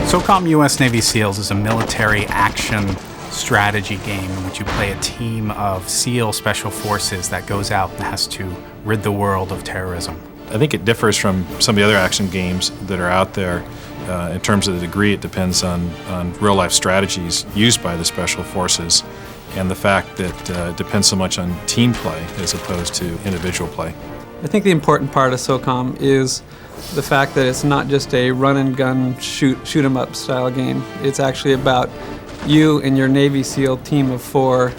SOCOM U.S. Navy SEALs is a military action strategy game in which you play a team of SEAL special forces that goes out and has to rid the world of terrorism. I think it differs from some of the other action games that are out there. In terms of the degree, it depends on real-life strategies used by the special forces and the fact that it depends so much on team play as opposed to individual play. I think the important part of SOCOM is the fact that it's not just a run-and-gun, shoot-'em-up style game. It's actually about you and your Navy SEAL team of 4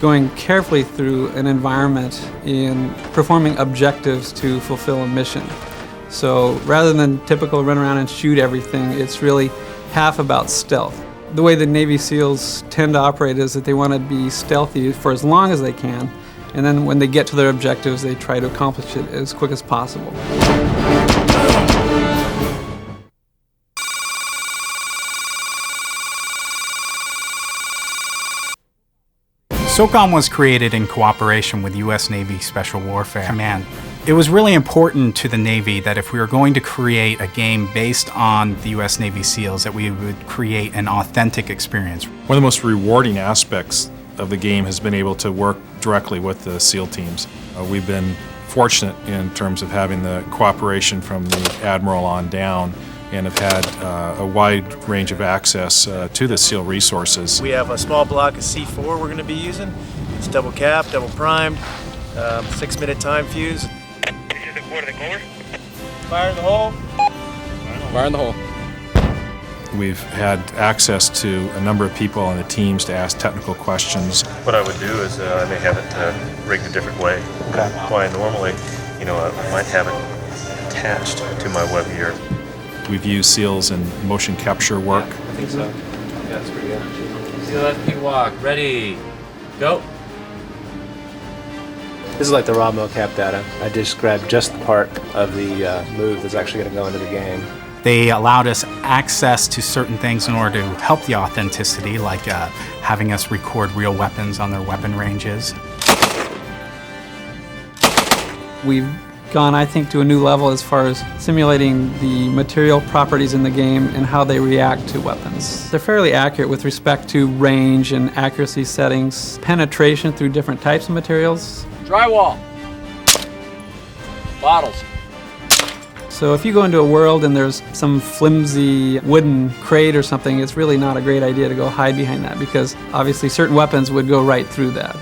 going carefully through an environment in performing objectives to fulfill a mission. So rather than typical run around and shoot everything, it's really half about stealth. The way the Navy SEALs tend to operate is that they want to be stealthy for as long as they can, and then when they get to their objectives, they try to accomplish it as quick as possible. SOCOM was created in cooperation with U.S. Navy Special Warfare Command. It was really important to the Navy that if we were going to create a game based on the U.S. Navy SEALs, that we would create an authentic experience. One of the most rewarding aspects of the game has been able to work directly with the SEAL teams. We've been fortunate in terms of having the cooperation from the Admiral on down and have had a wide range of access to the SEAL resources. We have a small block of C4 we're going to be using. It's double capped, double primed, 6-minute time fuse. Fire in the hole. Fire in the hole. We've had access to a number of people on the teams to ask technical questions. What I would do is I may have it rigged a different way. Okay. Why normally, I might have it attached to my web gear. We've used SEALs in motion capture work. I think so. Yeah, that's pretty good. SEAL SP walk. Ready. Go. This is like the raw mocap data. I just grabbed just the part of the move that's actually going to go into the game. They allowed us access to certain things in order to help the authenticity, like having us record real weapons on their weapon ranges. We've gone, I think, to a new level as far as simulating the material properties in the game and how they react to weapons. They're fairly accurate with respect to range and accuracy settings, penetration through different types of materials. Drywall. Bottles. So if you go into a world and there's some flimsy wooden crate or something, it's really not a great idea to go hide behind that, because obviously certain weapons would go right through that.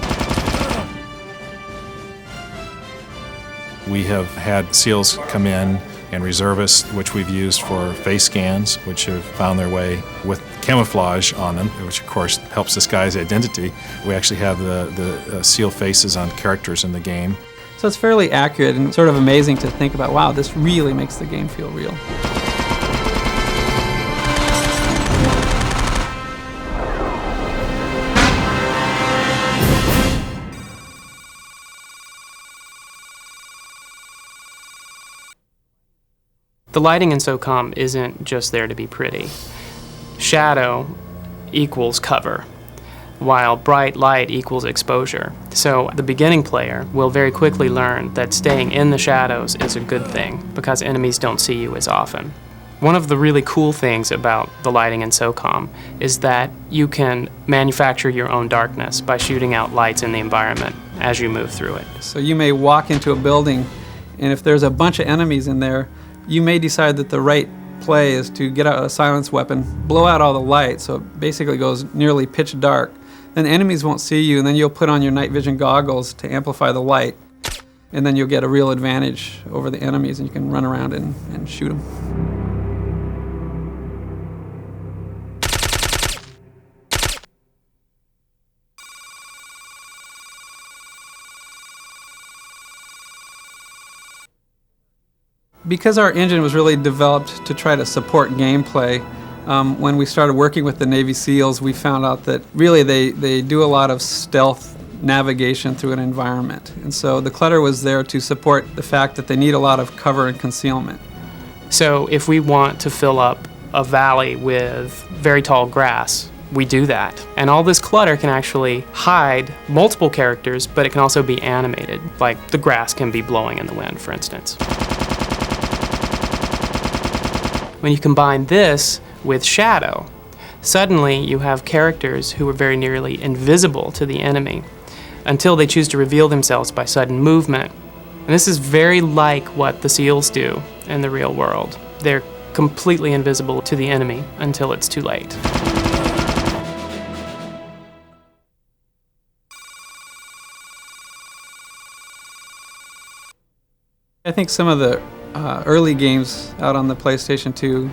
We have had SEALs come in and reservists, which we've used for face scans, which have found their way with camouflage on them, which of course helps disguise identity. We actually have the SEAL faces on characters in the game. So it's fairly accurate and sort of amazing to think about, wow, this really makes the game feel real. The lighting in SOCOM isn't just there to be pretty. Shadow equals cover, while bright light equals exposure. So the beginning player will very quickly learn that staying in the shadows is a good thing because enemies don't see you as often. One of the really cool things about the lighting in SOCOM is that you can manufacture your own darkness by shooting out lights in the environment as you move through it. So you may walk into a building, and if there's a bunch of enemies in there, you may decide that the right play is to get out a silence weapon, blow out all the lights, so it basically goes nearly pitch dark. Then enemies won't see you, and then you'll put on your night vision goggles to amplify the light, and then you'll get a real advantage over the enemies, and you can run around and shoot them. Because our engine was really developed to try to support gameplay, when we started working with the Navy SEALs, we found out that really they do a lot of stealth navigation through an environment. And so the clutter was there to support the fact that they need a lot of cover and concealment. So if we want to fill up a valley with very tall grass, we do that. And all this clutter can actually hide multiple characters, but it can also be animated, like the grass can be blowing in the wind, for instance. When you combine this with Shadow, suddenly you have characters who are very nearly invisible to the enemy until they choose to reveal themselves by sudden movement. And this is very like what the SEALs do in the real world. They're completely invisible to the enemy until it's too late. I think some of the early games out on the PlayStation 2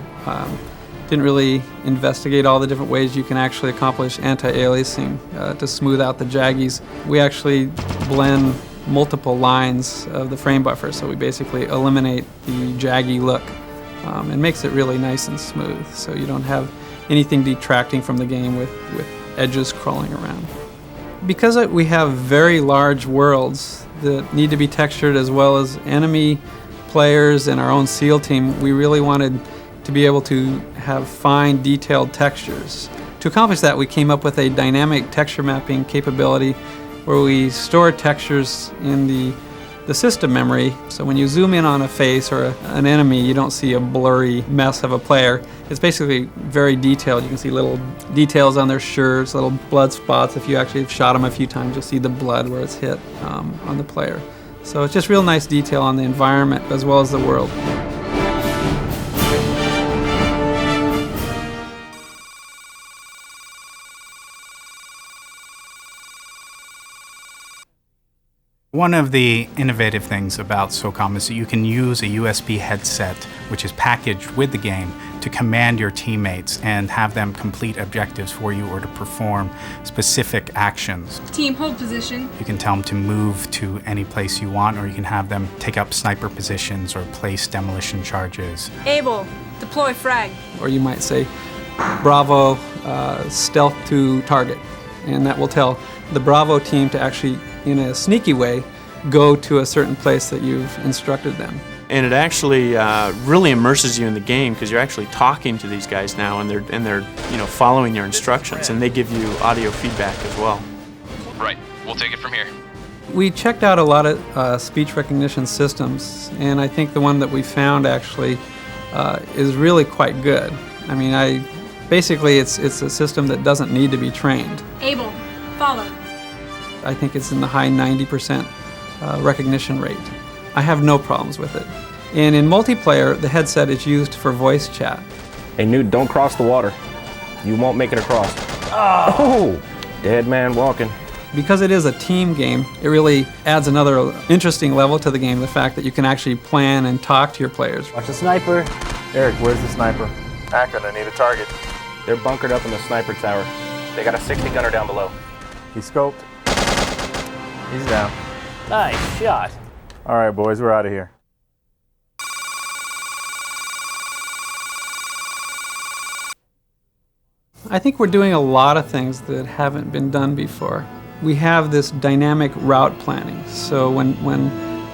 didn't really investigate all the different ways you can actually accomplish anti-aliasing to smooth out the jaggies. We actually blend multiple lines of the frame buffer, so we basically eliminate the jaggy look. It makes it really nice and smooth, so you don't have anything detracting from the game with edges crawling around. Because we have very large worlds that need to be textured, as well as enemy players and our own SEAL team, we really wanted to be able to have fine, detailed textures. To accomplish that, we came up with a dynamic texture mapping capability where we store textures in the system memory. So when you zoom in on a face or an enemy, you don't see a blurry mess of a player. It's basically very detailed. You can see little details on their shirts, little blood spots. If you actually have shot them a few times, you'll see the blood where it's hit on the player. So it's just real nice detail on the environment as well as the world. One of the innovative things about SOCOM is that you can use a USB headset, which is packaged with the game, to command your teammates and have them complete objectives for you or to perform specific actions. Team, hold position. You can tell them to move to any place you want, or you can have them take up sniper positions or place demolition charges. Able, deploy frag. Or you might say, Bravo, stealth to target. And that will tell the Bravo team to actually, in a sneaky way, go to a certain place that you've instructed them. And it actually really immerses you in the game, because you're actually talking to these guys now, and they're following your instructions, and they give you audio feedback as well. Right, we'll take it from here. We checked out a lot of speech recognition systems, and I think the one that we found actually is really quite good. I mean, basically it's a system that doesn't need to be trained. Able, follow. I think it's in the high 90% recognition rate. I have no problems with it. And in multiplayer, the headset is used for voice chat. Hey, Newt, don't cross the water. You won't make it across. Oh! Dead man walking. Because it is a team game, it really adds another interesting level to the game, the fact that you can actually plan and talk to your players. Watch the sniper. Eric, where's the sniper? Akron, I need a target. They're bunkered up in the sniper tower. They got a 60 gunner down below. He's scoped. He's down. Nice shot. All right, boys, we're out of here. I think we're doing a lot of things that haven't been done before. We have this dynamic route planning. So when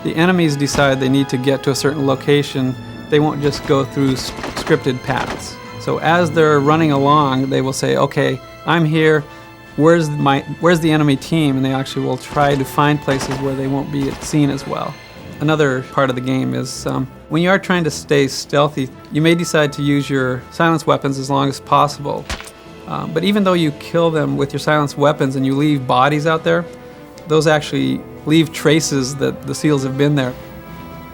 the enemies decide they need to get to a certain location, they won't just go through scripted paths. So as they're running along, they will say, okay, I'm here. Where's the enemy team? And they actually will try to find places where they won't be seen as well. Another part of the game is when you are trying to stay stealthy, you may decide to use your silenced weapons as long as possible. But even though you kill them with your silenced weapons and you leave bodies out there, those actually leave traces that the SEALs have been there.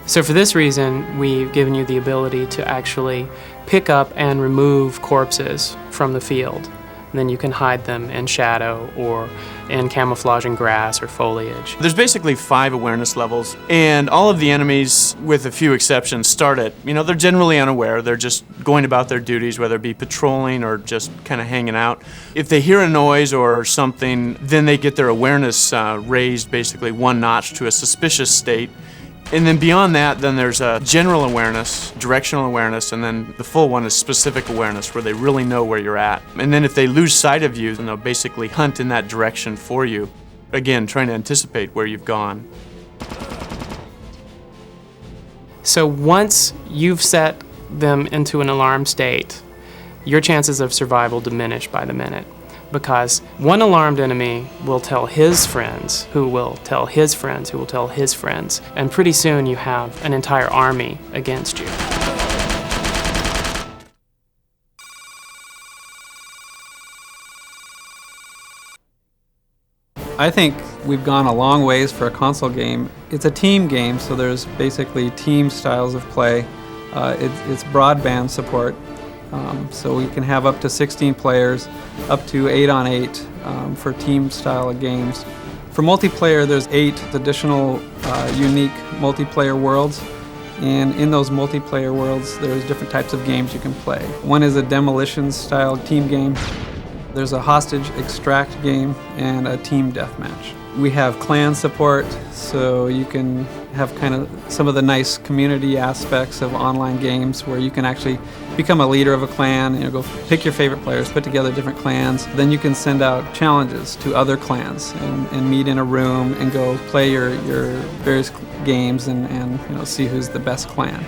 So for this reason, we've given you the ability to actually pick up and remove corpses from the field. And then you can hide them in shadow or in camouflaging grass or foliage. There's basically 5 awareness levels, and all of the enemies, with a few exceptions, start at, they're generally unaware. They're just going about their duties, whether it be patrolling or just kind of hanging out. If they hear a noise or something, then they get their awareness raised basically 1 notch to a suspicious state. And then beyond that, then there's a general awareness, directional awareness, and then the full one is specific awareness, where they really know where you're at. And then if they lose sight of you, then they'll basically hunt in that direction for you. Again, trying to anticipate where you've gone. So once you've set them into an alarm state, your chances of survival diminish by the minute. Because one alarmed enemy will tell his friends, who will tell his friends, who will tell his friends, and pretty soon you have an entire army against you. I think we've gone a long ways for a console game. It's a team game, so there's basically team styles of play. It's broadband support, so we can have up to 16 players, up to 8 on 8 for team style of games. For multiplayer, there's 8 additional unique multiplayer worlds. And in those multiplayer worlds, there's different types of games you can play. One is a demolition style team game. There's a hostage extract game and a team deathmatch. We have clan support, so you can have kind of some of the nice community aspects of online games where you can actually become a leader of a clan, go pick your favorite players, put together different clans. Then you can send out challenges to other clans and meet in a room and go play your various games and see who's the best clan.